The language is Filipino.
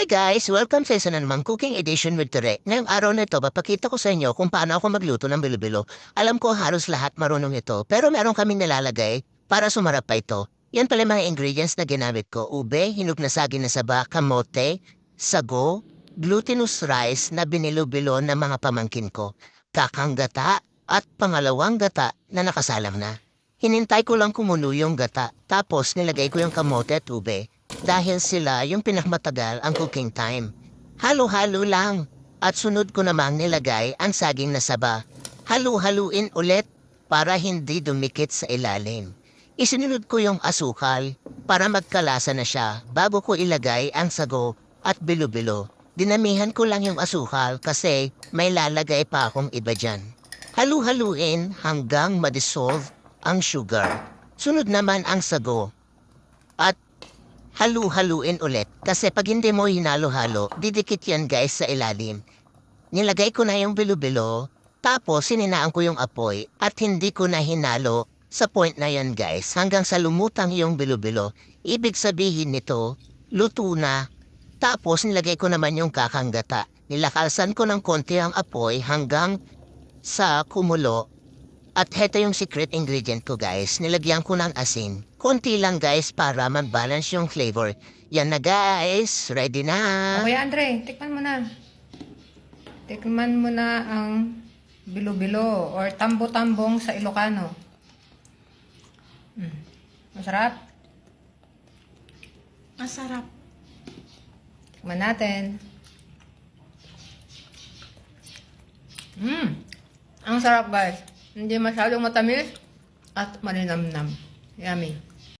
Hi guys! Welcome sa isa na namang cooking edition with Tere. Ngayong araw na ito, papakita ko sa inyo kung paano ako magluto ng bilo-bilo. Alam ko halos lahat marunong ito, pero meron kaming nilalagay para sumarap pa ito. Yan pala yung mga ingredients na ginamit ko. Ube, hinog na saging na saba, kamote, sago, glutinous rice na binilo-bilo ng mga pamangkin ko, kakang gata, at pangalawang gata na nakasalang na. Hinintay ko lang kumulo yung gata, tapos nilagay ko yung kamote at ube. Dahil sila yung pinakmatagal ang cooking time. Halo-halo lang. At sunod ko namang nilagay ang saging na saba. Halu-haluin ulit para hindi dumikit sa ilalim. Isinunod ko yung asukal para magkalasa na siya bago ko ilagay ang sago at bilo-bilo. Dinamihan ko lang yung asukal kasi may lalagay pa akong iba dyan. Halu-haluin hanggang madissolve ang sugar. Sunod naman ang sago. At halu-haluin ulit kasi pag hindi mo hinalo-halo, didikit yan guys sa ilalim. Nilagay ko na yung bilo-bilo, tapos sininaan ko yung apoy at hindi ko na hinalo sa point na yan guys hanggang sa lumutang yung bilo-bilo. Ibig sabihin nito, luto na. Tapos nilagay ko naman yung kakanggata. Nilakasan ko ng konti ang apoy hanggang sa kumulo. At heto yung secret ingredient ko guys, nilagyan ko ng asin. Konti lang guys para mag-balance yung flavor. Yan na guys, ready na. Kuya Andre, tikman mo na. Tikman mo na ang bilo-bilo or tambo-tambong sa Ilocano. Masarap? Masarap. Tikman natin. Ang sarap guys. Hindi masyadong matamis at malinamnam. Yummy.